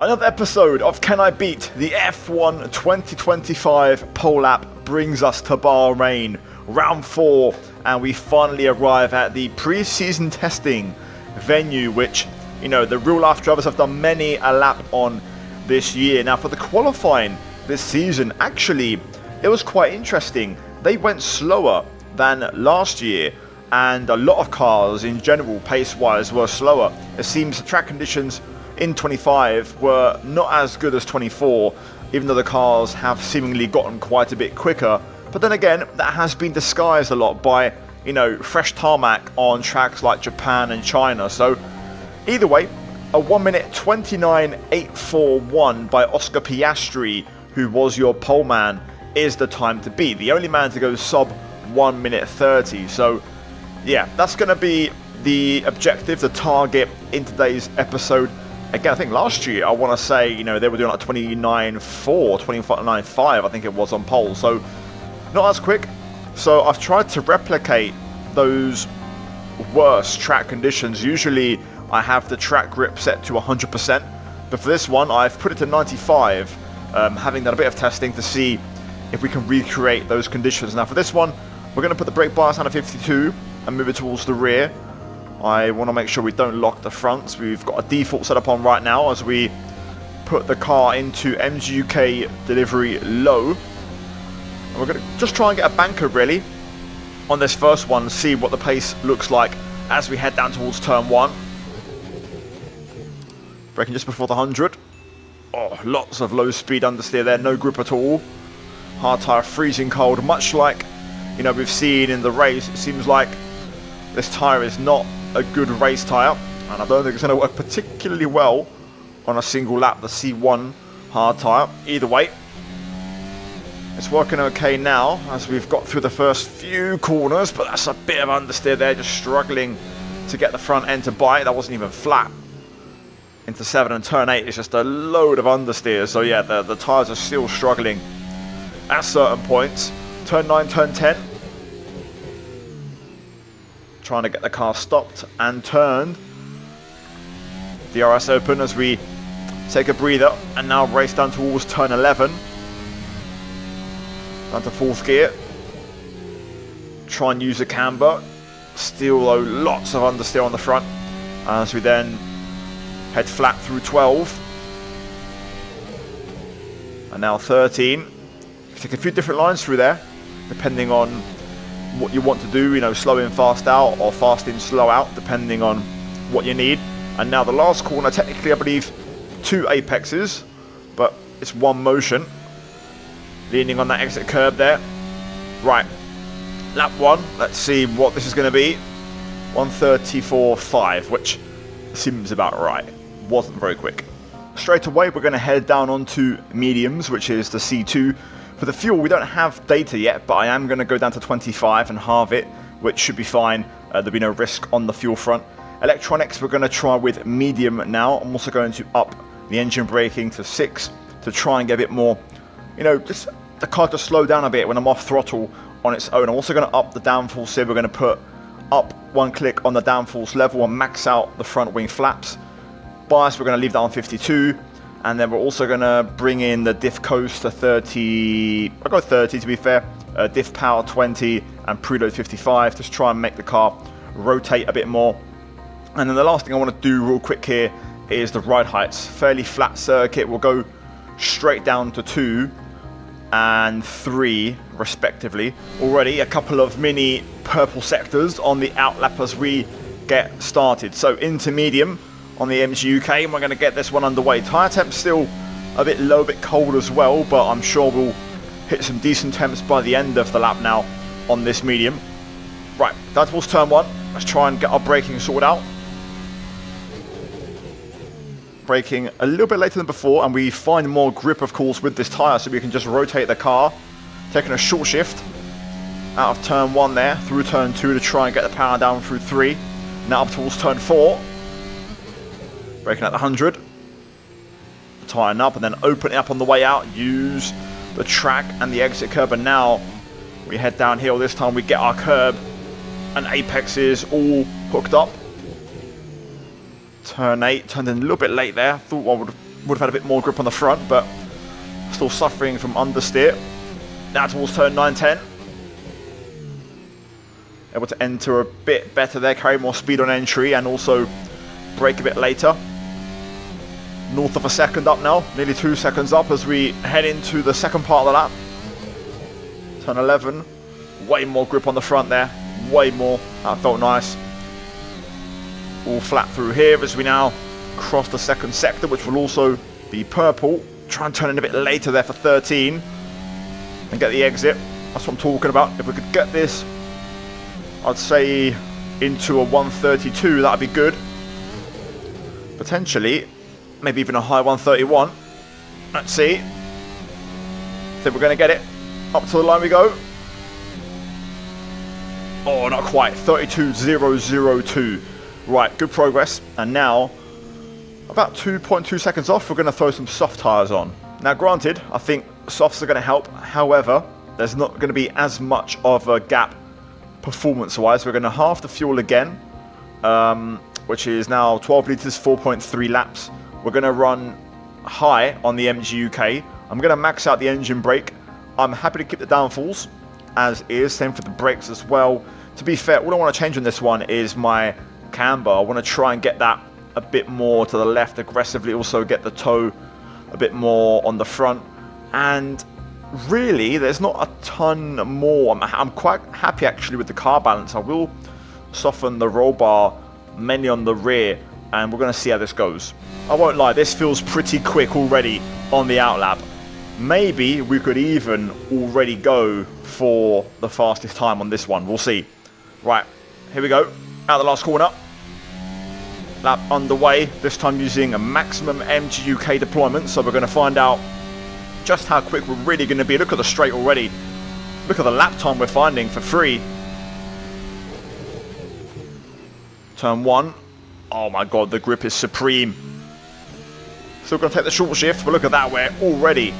Another episode of Can I Beat? The F1 2025 pole lap brings us to Bahrain, round 4, and we finally arrive at the pre-season testing venue, which, you know, the real life drivers have done many a lap on this year. Now, for the qualifying this season, actually, it was quite interesting. They went slower than last year, and a lot of cars in general, pace-wise, were slower. It seems the track conditions in 25 were not as good as 24, even though the cars have seemingly gotten quite a bit quicker. But then again, that has been disguised a lot by, you know, fresh tarmac on tracks like Japan and China. So either way, a 1 minute 29.841 by Oscar Piastri, who was your pole man, is the time to beat. The only man to go sub 1 minute 30. So yeah, that's going to be the objective, the target in today's episode. Again, I think last year, I want to say, you know, they were doing like 29.4, 29.5, I think it was on pole. So not as quick. So I've tried to replicate those worse track conditions. Usually I have the track grip set to 100%, but for this one I've put it to 95, having done a bit of testing to see if we can recreate those conditions. Now for this one, we're going to put the brake bias down to 52 and move it towards the rear. I want to make sure we don't lock the fronts. We've got a default set up on right now as we put the car into MGUK delivery low. And we're going to just try and get a banker really on this first one, see what the pace looks like as we head down towards turn 1. Braking just before the 100. Oh, lots of low speed understeer there, no grip at all. Hard tyre, freezing cold, much like, you know, we've seen in the race. It seems like this tyre is not a good race tyre, and I don't think it's going to work particularly well on a single lap, the C1 hard tyre. Either way, it's working okay now as we've got through the first few corners, but that's a bit of understeer there, just struggling to get the front end to bite. That wasn't even flat. Into 7 and turn 8 is just a load of understeer, so yeah, the tyres are still struggling at certain points. Turn 9, turn 10. Trying to get the car stopped and turned. DRS open as we take a breather and now race down towards turn 11. Down to 4th gear. Try and use a camber. Still though, lots of understeer on the front as we then head flat through 12. And now 13. You can take a few different lines through there depending on what you want to do, you know, slow in, fast out, or fast in, slow out, depending on what you need. And now the last corner, technically I believe 2 apexes, but it's one motion. Leaning on that exit curb there. Right, lap 1, let's see what this is going to be. 1:34.5, which seems about right. Wasn't very quick. Straight away we're going to head down onto mediums, which is the C2. For the fuel, we don't have data yet, but I am going to go down to 25 and halve it, which should be fine. There'll be no risk on the fuel front. Electronics, we're going to try with medium now. I'm also going to up the engine braking to 6 to try and get a bit more, you know, just the car to slow down a bit when I'm off throttle on its own. I'm also going to up the downforce here. We're going to put up 1 click on the downforce level and max out the front wing flaps. Bias, we're going to leave that on 52. And then we're also going to bring in the diff coast to 30, I'll go 30 to be fair, diff power 20 and preload 55, just try and make the car rotate a bit more. And then the last thing I want to do real quick here is the ride heights. Fairly flat circuit, we'll go straight down to 2 and 3 respectively. Already a couple of mini purple sectors on the outlap as we get started. So into medium on the MGUK, and we're going to get this one underway. Tyre temp's still a bit low, a bit cold as well, but I'm sure we'll hit some decent temps by the end of the lap now on this medium. Right, down towards turn 1. Let's try and get our braking sorted out. Braking a little bit later than before, and we find more grip, of course, with this tyre, so we can just rotate the car. Taking a short shift out of turn 1 there, through turn 2 to try and get the power down through 3. Now up towards turn 4. Braking at the 100, tying up and then opening up on the way out, use the track and the exit curb, and now we head downhill. This time we get our curb and apexes all hooked up. Turn 8, turned in a little bit late there. Thought I would Would have had a bit more grip on the front, but still suffering from understeer. Now towards turn 9-10. Able to enter a bit better there, carry more speed on entry, and also brake a bit later. North of a second up now, nearly 2 seconds up as we head into the second part of the lap. Turn 11, way more grip on the front there, way more. That felt nice. All flat through here as we now cross the second sector, which will also be purple. Try and turn in a bit later there for 13 and get the exit. That's what I'm talking about. If we could get this, I'd say into a 132, that'd be good. Potentially, maybe even a high 131. Let's see. Think we're going to get it. Up to the line we go. Oh, not quite. 32.002. Right, good progress. And now, about 2.2 seconds off, we're going to throw some soft tyres on. Now, granted, I think softs are going to help. However, there's not going to be as much of a gap performance-wise. We're going to halve the fuel again, which is now 12 litres, 4.3 laps. We're going to run high on the MG UK. I'm going to max out the engine brake. I'm happy to keep the downfalls as is. Same for the brakes as well. To be fair, all I want to change on this one is my camber. I want to try and get that a bit more to the left aggressively. Also get the toe a bit more on the front. And really, there's not a ton more. I'm quite happy actually with the car balance. I will soften the roll bar mainly on the rear, and we're going to see how this goes. I won't lie, this feels pretty quick already on the outlap. Maybe we could even already go for the fastest time on this one. We'll see. Right, here we go. Out the last corner. Lap underway, this time using a maximum MG UK deployment, so we're going to find out just how quick we're really going to be. Look at the straight already. Look at the lap time we're finding for free. Turn 1. Oh my god, the grip is supreme. Still going to take the short shift, but look at that, we're already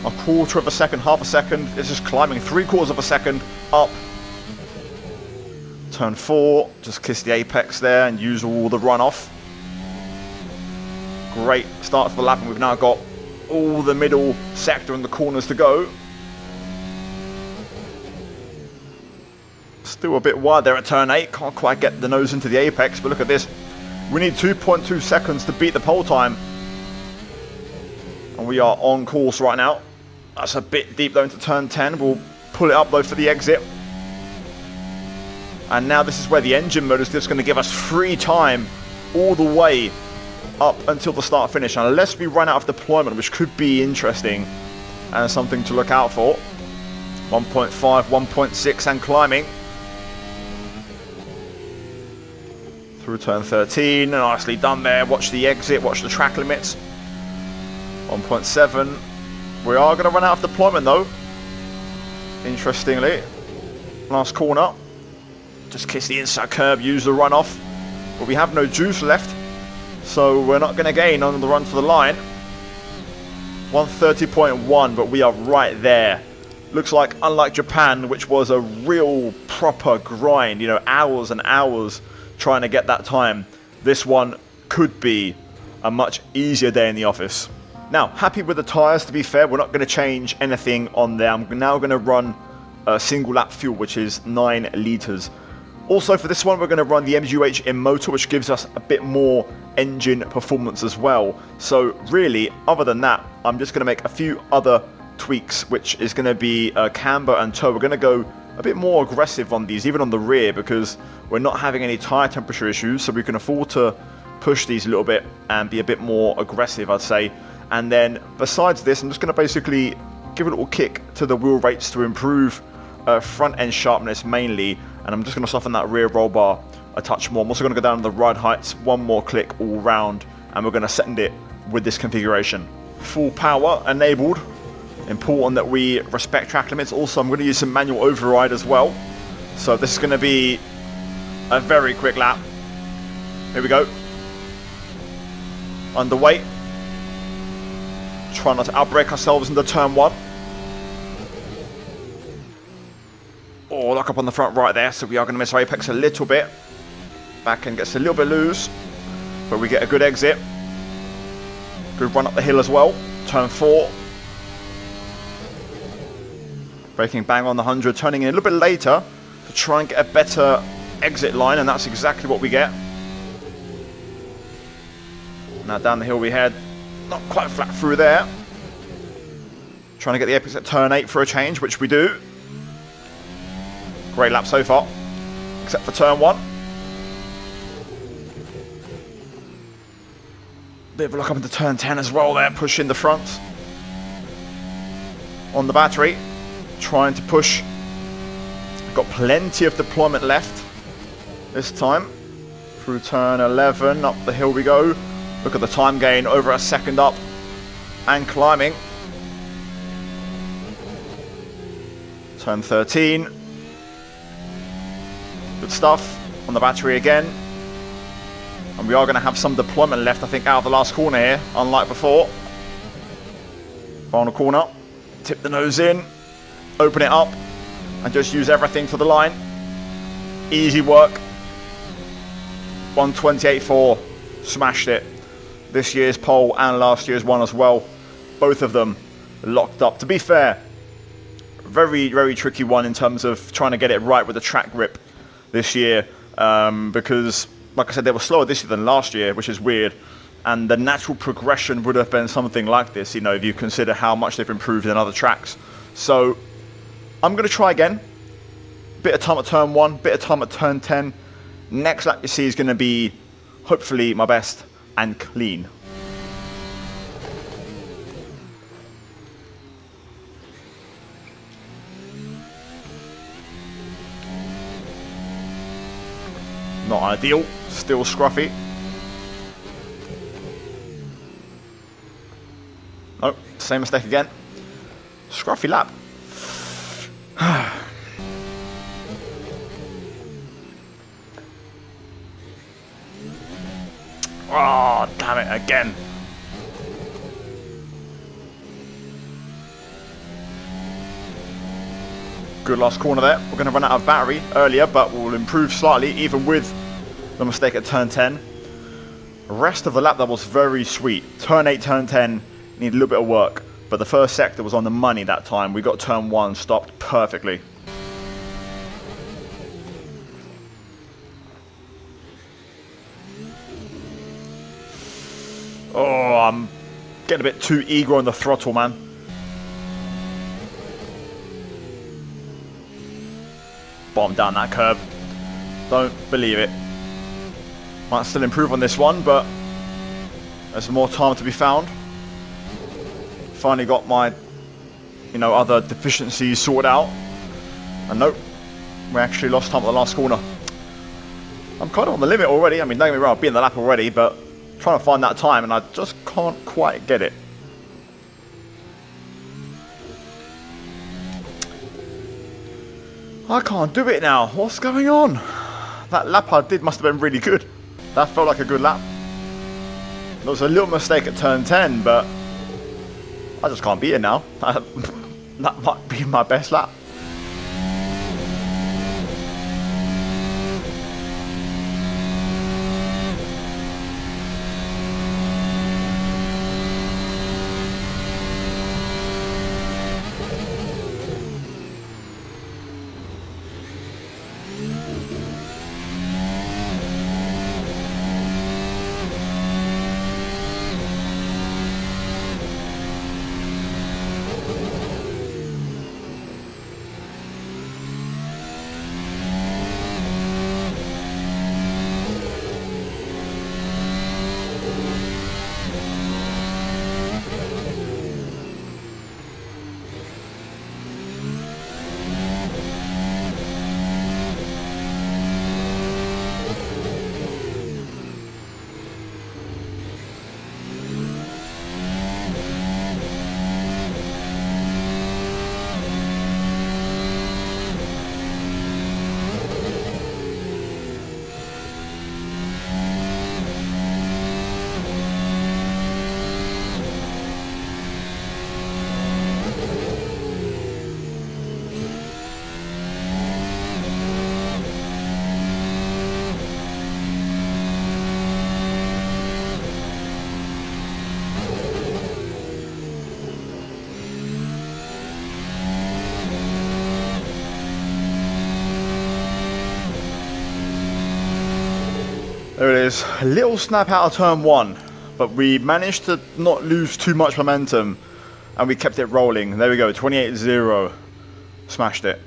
a quarter of a second, half a second. It's just climbing 3/4 of a second up. Turn 4, just kiss the apex there and use all the runoff. Great start to the lap, and we've now got all the middle sector and the corners to go. Still a bit wide there at turn 8. Can't quite get the nose into the apex, but look at this. We need 2.2 seconds to beat the pole time. And we are on course right now. That's a bit deep though into turn 10. We'll pull it up though for the exit. And now this is where the engine mode is just going to give us free time all the way up until the start finish, unless we run out of deployment, which could be interesting and something to look out for. 1.5, 1.6 and climbing through turn 13. Nicely done there. Watch the exit, watch the track limits. 1.7. We are going to run out of deployment though, interestingly. Last corner, just kiss the inside curb, use the runoff, but we have no juice left, so we're not going to gain on the run for the line. 130.1, but we are right there. Looks like, unlike Japan, which was a real proper grind, you know, hours and hours trying to get that time, this one could be a much easier day in the office. Now, happy with the tyres, to be fair. We're not going to change anything on there. I'm now going to run a single lap fuel, which is 9 litres. Also for this one, we're going to run the MGUH in motor, which gives us a bit more engine performance as well. So really, other than that, I'm just going to make a few other tweaks, which is going to be camber and toe. We're going to go a bit more aggressive on these, even on the rear, because we're not having any tyre temperature issues, so we can afford to push these a little bit and be a bit more aggressive, I'd say. And then besides this, I'm just going to basically give a little kick to the wheel rates to improve front end sharpness mainly, and I'm just going to soften that rear roll bar a touch more. I'm also going to go down to the ride heights, one more click all round, and we're going to send it with this configuration. Full power enabled. Important that we respect track limits. Also, I'm going to use some manual override as well. So this is going to be a very quick lap. Here we go. Underway. Try not to outbrake ourselves into turn 1. Oh, lock up on the front right there, so we are going to miss our apex a little bit. Back end gets a little bit loose, but we get a good exit. Good run up the hill as well. Turn 4. Braking bang on the 100, turning in a little bit later to try and get a better exit line, and that's exactly what we get. Now down the hill we head. Not quite flat through there. Trying to get the apex at turn 8 for a change, which we do. Great lap so far, except for turn 1. Bit of a look up into turn 10 as well there, pushing the front. On the battery, trying to push. Got plenty of deployment left this time. Through turn 11, up the hill we go. Look at the time gain, over a second up and climbing. Turn 13. Good stuff on the battery again. And we are going to have some deployment left, I think, out of the last corner here, unlike before. Final corner. Tip the nose in. Open it up. And just use everything for the line. Easy work. 128.4. Smashed it. This year's pole and last year's one as well. Both of them locked up. To be fair, very, very tricky one in terms of trying to get it right with the track grip this year. Because, like I said, they were slower this year than last year, which is weird. And the natural progression would have been something like this, you know, if you consider how much they've improved in other tracks. So, I'm going to try again. Bit of time at turn 1, bit of time at turn 10. Next lap you see is going to be, hopefully, my best and clean. Not ideal, still scruffy. Nope, same mistake again. Scruffy lap. Oh, damn it, again. Good last corner there. We're going to run out of battery earlier, but we'll improve slightly, even with the mistake at turn 10. The rest of the lap, that was very sweet. Turn 8, turn 10, need a little bit of work. But the first sector was on the money that time. We got turn 1 stopped perfectly. Oh, I'm getting a bit too eager on the throttle, man. Bomb down that curb. Don't believe it. Might still improve on this one, but there's more time to be found. Finally got my, other deficiencies sorted out. And nope, we actually lost time at the last corner. I'm kind of on the limit already. I mean, don't get me wrong, I've been in the lap already, but trying to find that time and I just can't quite get it. I can't do it now. What's going on? That lap I did must have been really good. That felt like a good lap. There was a little mistake at turn 10, but I just can't beat it now. That might be my best lap. There it is. A little snap out of turn 1. But we managed to not lose too much momentum. And we kept it rolling. There we go. 28-0. Smashed it.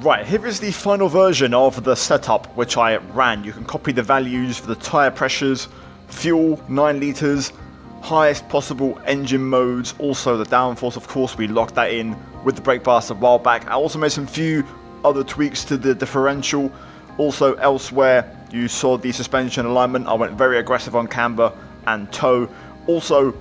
Right, here is the final version of the setup which I ran. You can copy the values for the tyre pressures, fuel, 9 litres, highest possible engine modes, also the downforce, of course, we locked that in with the brake bars a while back. I also made some few other tweaks to the differential. Also elsewhere, you saw the suspension alignment. I went very aggressive on camber and toe. Also,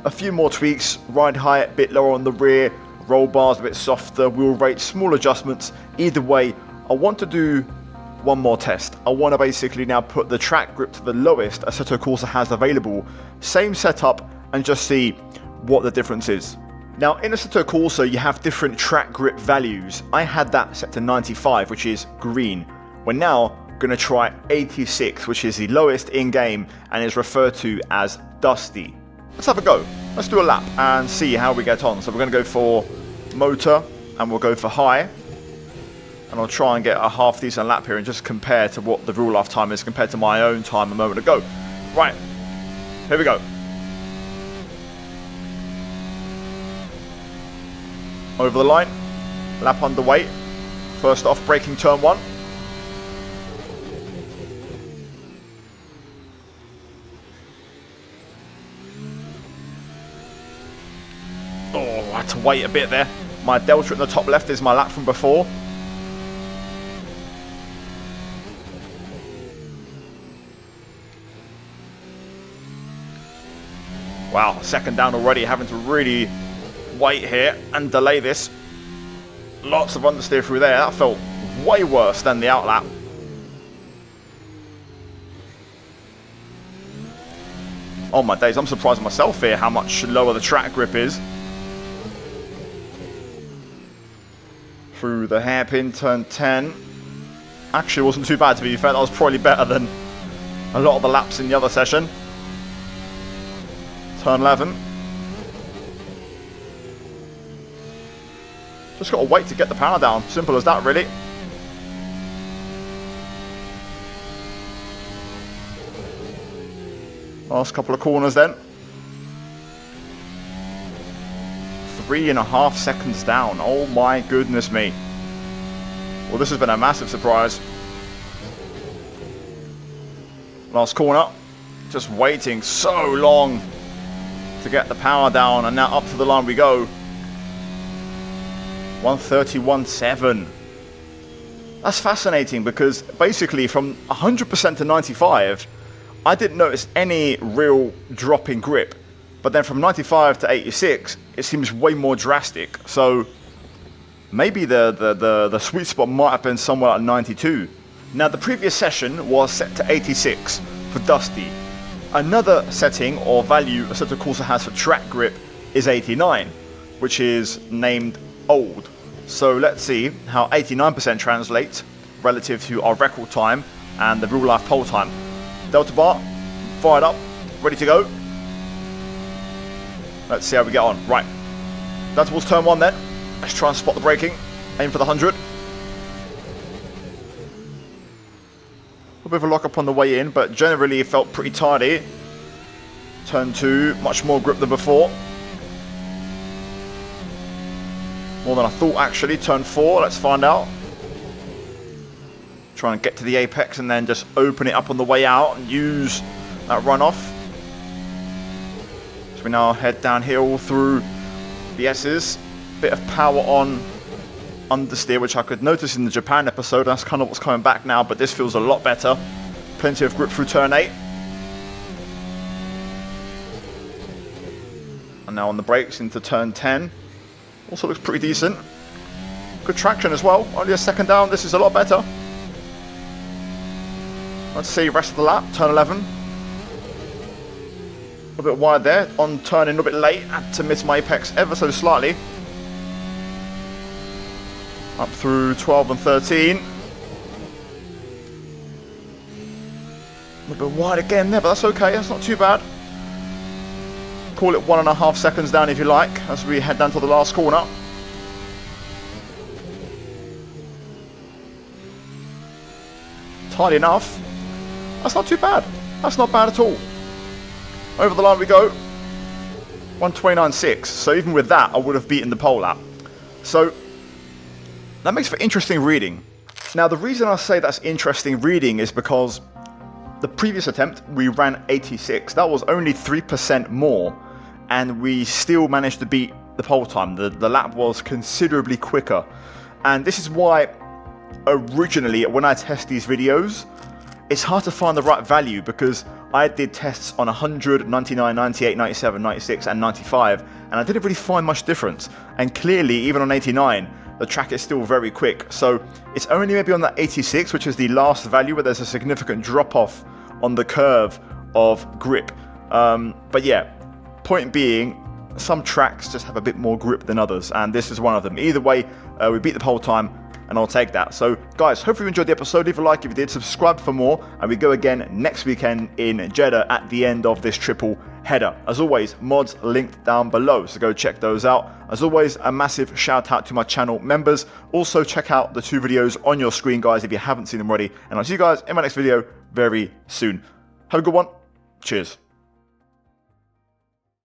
a few more tweaks, ride height a bit lower on the rear, roll bars a bit softer, wheel rate, small adjustments. Either way, I want to do one more test. I want to basically now put the track grip to the lowest Assetto Corsa has available. Same setup, and just see what the difference is. Now in Assetto Corsa you have different track grip values. I had that set to 95, which is green. We're now going to try 86, which is the lowest in-game and is referred to as dusty. Let's have a go. Let's do a lap and see how we get on. So we're going to go for motor and we'll go for high. And I'll try and get a half decent lap here and just compare to what the real life time is compared to my own time a moment ago. Right, here we go. Over the line, lap underway. First off, braking turn 1. Oh, I had to wait a bit there. My delta in the top left is my lap from before. Wow, second down already, having to really wait here and delay this. Lots of understeer through there. That felt way worse than the outlap. Oh my days, I'm surprised myself here how much lower the track grip is. Through the hairpin, turn 10. Actually, it wasn't too bad to be fair. That was probably better than a lot of the laps in the other session. Turn 11. Just got to wait to get the power down. Simple as that, really. Last couple of corners then. 3.5 seconds down. Oh my goodness me. Well, this has been a massive surprise. Last corner. Just waiting so long to get the power down, and now up to the line we go. 131.7. That's fascinating because basically from 100% to 95, I didn't notice any real drop in grip. But then from 95 to 86, it seems way more drastic. So maybe the sweet spot might have been somewhere at 92. Now the previous session was set to 86 for Dusty. Another setting or value Assetto Corsa has for track grip is 89, which is named old. So let's see how 89% translates relative to our record time and the real life pole time. Delta bar, fired up, ready to go. Let's see how we get on. Right, down towards turn 1 then. Let's try and spot the braking. Aim for the 100. A bit of a lock up on the way in, but generally it felt pretty tidy. Turn 2, much more grip than before. More than I thought actually. Turn 4, let's find out. Try and get to the apex and then just open it up on the way out and use that runoff. So we now head downhill through the S's. Bit of power on understeer, which I could notice in the Japan episode. That's kind of what's coming back now, but this feels a lot better. Plenty of grip through turn 8. And now on the brakes into turn 10. Also looks pretty decent. Good traction as well. Only a second down. This is a lot better. Let's see rest of the lap. Turn 11. A bit wide there. On turning a little bit late. Had to miss my apex ever so slightly. Up through 12 and 13. A little bit wide again there, but that's okay. That's not too bad. Call it 1.5 seconds down if you like, as we head down to the last corner. Tidy enough. That's not too bad. That's not bad at all. Over the line we go. 1:29.6. So even with that, I would have beaten the pole lap. So that makes for interesting reading. Now the reason I say that's interesting reading is because the previous attempt we ran 86. That was only 3% more. And we still managed to beat the pole time. The lap was considerably quicker. And this is why originally when I test these videos, it's hard to find the right value, because I did tests on 100, 99, 98, 97, 96 and 95, and I didn't really find much difference. And clearly even on 89, the track is still very quick. So it's only maybe on that 86, which is the last value, where there's a significant drop off on the curve of grip. But yeah, point being, some tracks just have a bit more grip than others, and this is one of them. Either way, we beat the pole time, and I'll take that. So guys, hopefully you enjoyed the episode. Leave a like if you did, subscribe for more, and we go again next weekend in Jeddah at the end of this triple header. As always, mods linked down below, so go check those out. As always, a massive shout out to my channel members. Also check out the 2 videos on your screen, guys, if you haven't seen them already, and I'll see you guys in my next video very soon. Have a good one. Cheers.